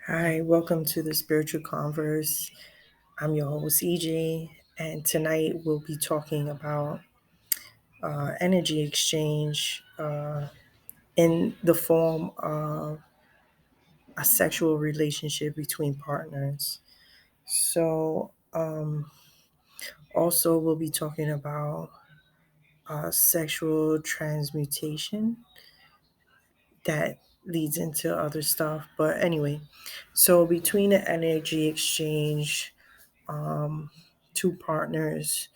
Hi, welcome to the Spiritual Converse. I'm your host, EJ, and tonight we'll be talking about energy exchange in the form of a sexual relationship between partners. Also, we'll be talking about sexual transmutation that leads into other stuff. But anyway, so between the energy exchange, um, two partners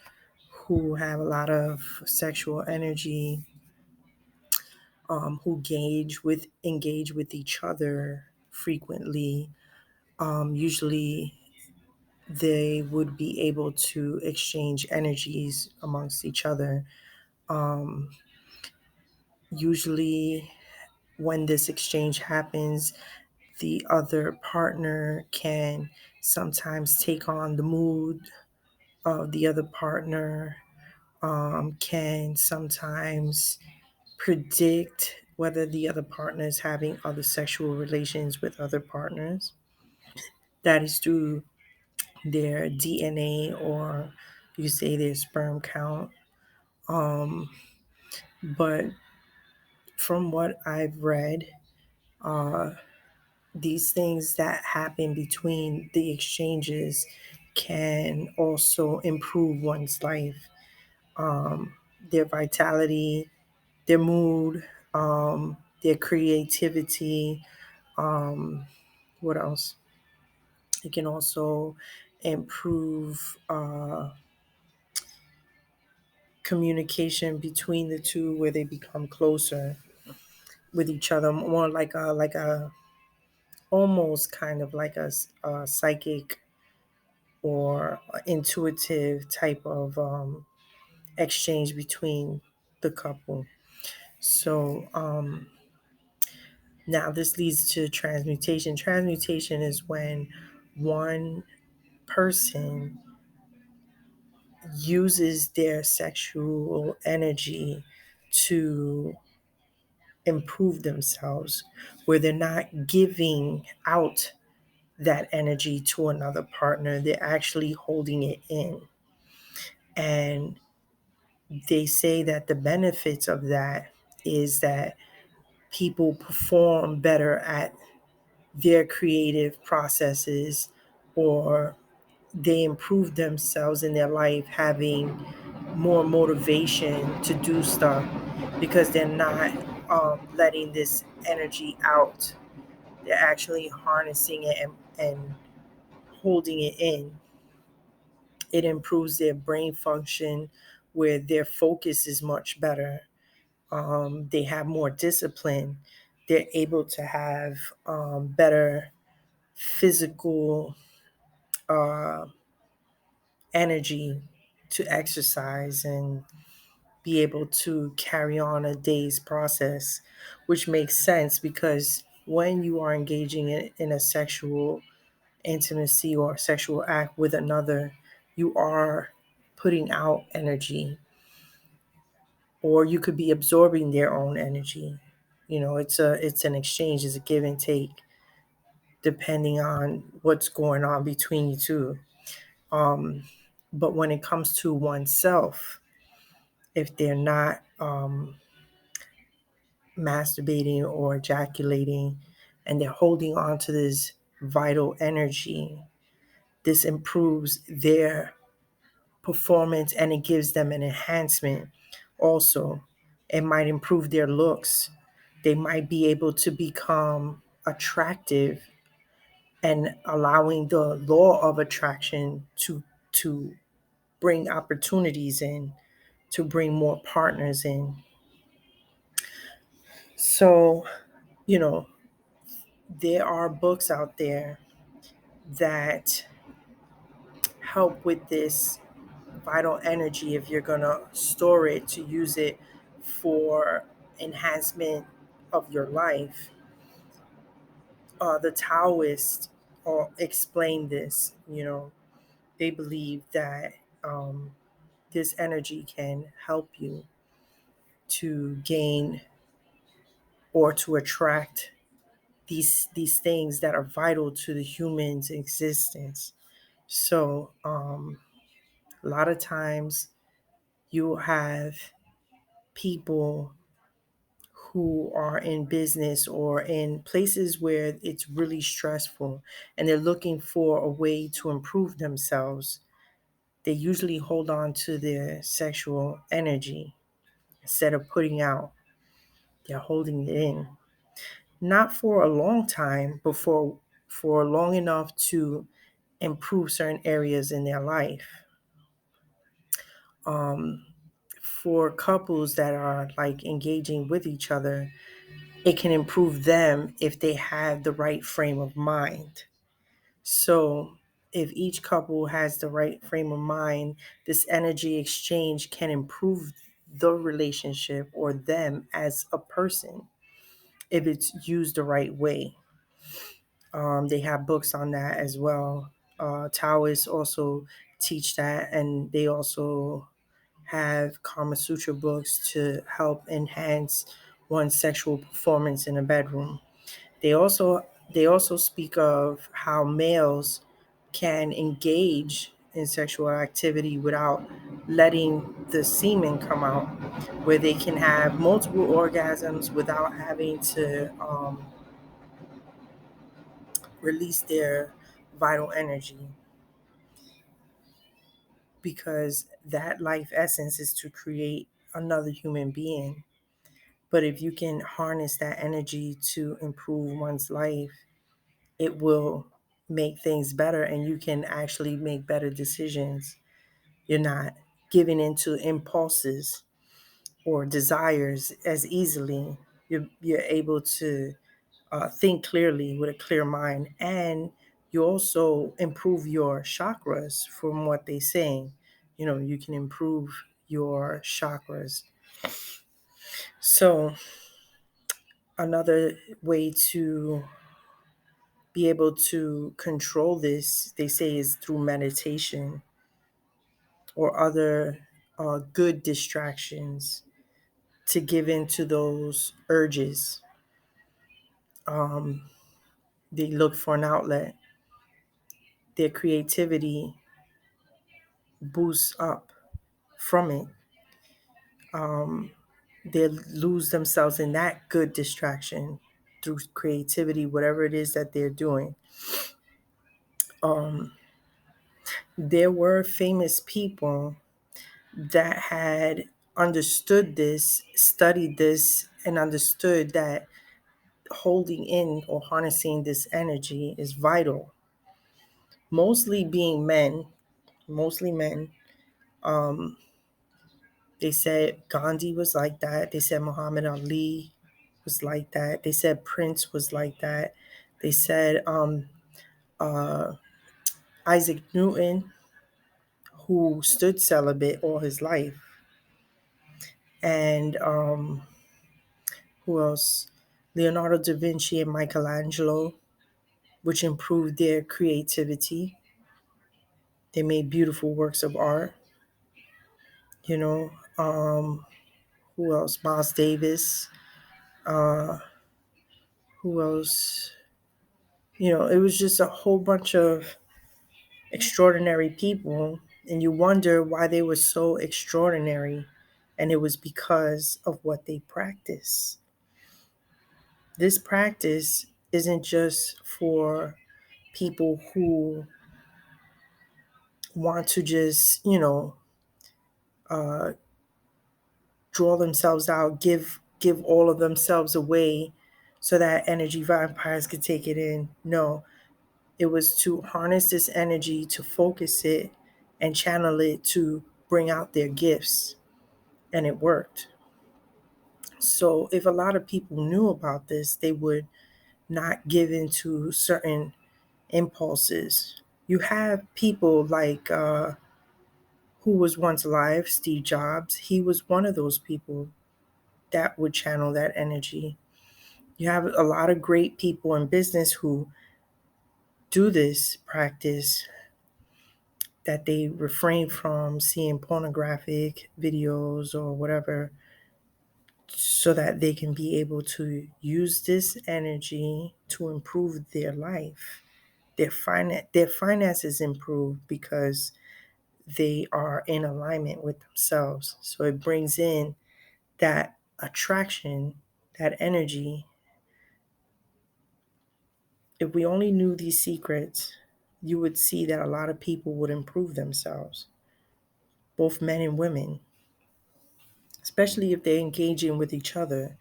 who have a lot of sexual energy, who engage with each other frequently. Usually, they would be able to exchange energies amongst each other. Um, Usually, when this exchange happens, the other partner can sometimes take on the mood of the other partner, can sometimes predict whether the other partner is having other sexual relations with other partners. That is through their DNA, or you say their sperm count. Um, but from what I've read, uh, these things that happen between the exchanges can also improve one's life, um, their vitality, their mood, their creativity. Um, what else? It can also improve communication between the two, where they become closer with each other, more like a almost kind of like a psychic or intuitive type of exchange between the couple. So now this leads to transmutation. Transmutation is when one person uses their sexual energy to improve themselves, where they're not giving out that energy to another partner, they're actually holding it in. And they say that the benefits of that is that people perform better at their creative processes, or they improve themselves in their life, having more motivation to do stuff because they're not letting this energy out. They're actually harnessing it and holding it in. It improves their brain function, where their focus is much better. They have more discipline. They're able to have better physical uh, energy to exercise and be able to carry on a day's process, which makes sense because when you are engaging in a sexual intimacy or sexual act with another, you are putting out energy, or you could be absorbing their own energy. It's an exchange, it's a give and take, depending on what's going on between you two. Um, but when it comes to oneself, if they're not masturbating or ejaculating, and they're holding on to this vital energy, this improves their performance and it gives them an enhancement. Also, it might improve their looks. They might be able to become attractive, and allowing the law of attraction to bring opportunities in, to bring more partners in. So, you know, there are books out there that help with this vital energy if you're going to store it to use it for enhancement of your life. The Taoists explain this. They believe that um, this energy can help you to gain or to attract these things that are vital to the human's existence. So a lot of times you have people who are in business or in places where it's really stressful and they're looking for a way to improve themselves. They usually hold on to their sexual energy instead of putting out. They're holding it in. Not for a long time, but for long enough to improve certain areas in their life. Um, for couples that are like engaging with each other, it can improve them if they have the right frame of mind. So, if each couple has the right frame of mind, this energy exchange can improve the relationship or them as a person if it's used the right way. They have books on that as well. Taoists also teach that, and they also have Kama Sutra books to help enhance one's sexual performance in a bedroom. They also they also speak of how males can engage in sexual activity without letting the semen come out, where they can have multiple orgasms without having to release their vital energy, because that life essence is to create another human being. But if you can harness that energy to improve one's life, it will make things better and you can actually make better decisions. You're not giving into impulses or desires as easily. You're able to think clearly with a clear mind, and you also improve your chakras from what they're saying. You can improve your chakras. So, another way to be able to control this, they say, is through meditation or other good distractions to give in to those urges. Um, they look for an outlet. Their creativity boosts up from it. Um, they lose themselves in that good distraction through creativity, whatever it is that they're doing. Um, there were famous people that had understood this, studied this, and understood that holding in or harnessing this energy is vital. Mostly being men, mostly men. Um, they said Gandhi was like that. They said Muhammad Ali was like that. They said Prince was like that. They said uh, Isaac Newton, who stood celibate all his life. And who else? Leonardo da Vinci and Michelangelo, which improved their creativity. They made beautiful works of art. You know, who else? Miles Davis. Uh, who else? It was just a whole bunch of extraordinary people, and you wonder why they were so extraordinary, and it was because of what they practice. This practice isn't just for people who want to just, uh, draw themselves out, give all of themselves away so that energy vampires could take it in. No, it was to harness this energy, to focus it and channel it to bring out their gifts. And it worked. So if a lot of people knew about this, they would not give into certain impulses. You have people like who was once alive, Steve Jobs. He was one of those people that would channel that energy. You have a lot of great people in business who do this practice, that they refrain from seeing pornographic videos or whatever, so that they can be able to use this energy to improve their life. Their finances improve because they are in alignment with themselves. So it brings in that attraction, that energy. If we only knew these secrets, you would see that a lot of people would improve themselves, both men and women, especially if they're engaging with each other.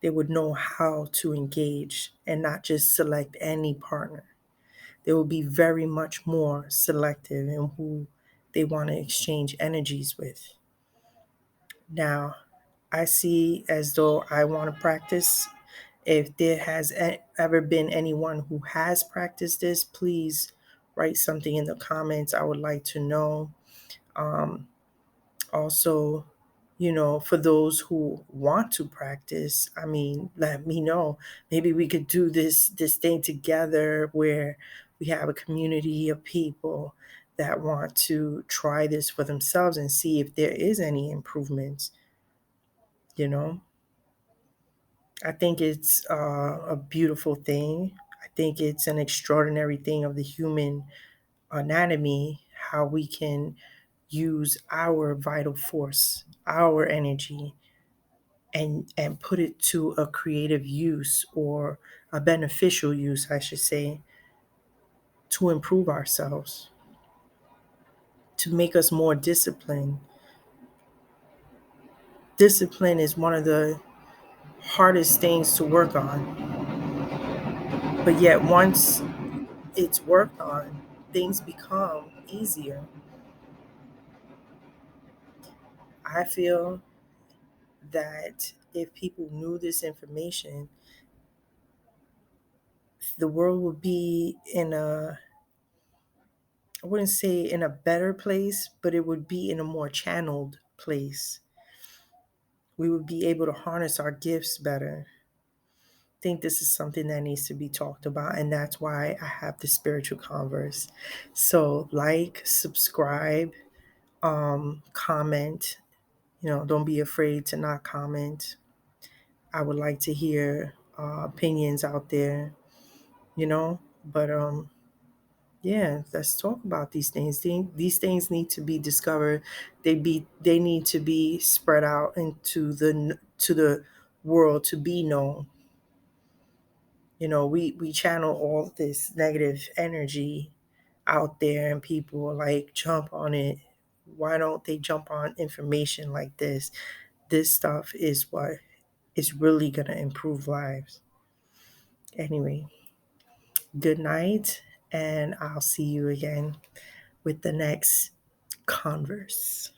They would know how to engage and not just select any partner. They will be very much more selective in who they want to exchange energies with. Now, I see as though I want to practice. If there has ever been anyone who has practiced this, please write something in the comments. I would like to know. Um, Also, for those who want to practice, I mean, let me know. Maybe we could do this thing together where we have a community of people that want to try this for themselves and see if there is any improvements, you know. I think it's a beautiful thing. I think it's an extraordinary thing of the human anatomy, how we can use our vital force, our energy, and put it to a creative use, or a beneficial use, I should say, to improve ourselves, to make us more disciplined. Discipline is one of the hardest things to work on, but yet once it's worked on, things become easier. I feel that if people knew this information, the world would be in a, I wouldn't say in a better place, but it would be in a more channeled place. We would be able to harness our gifts better. I think this is something that needs to be talked about, and that's why I have the spiritual converse. So, like, subscribe, comment. Don't be afraid to not comment. I would like to hear opinions out there. But yeah, let's talk about these things. These things need to be discovered. They need to be spread out into the world to be known. We channel all this negative energy out there, and people are like, jump on it. Why don't they jump on information like this? This stuff is what is really going to improve lives. Anyway, good night, and I'll see you again with the next Converse.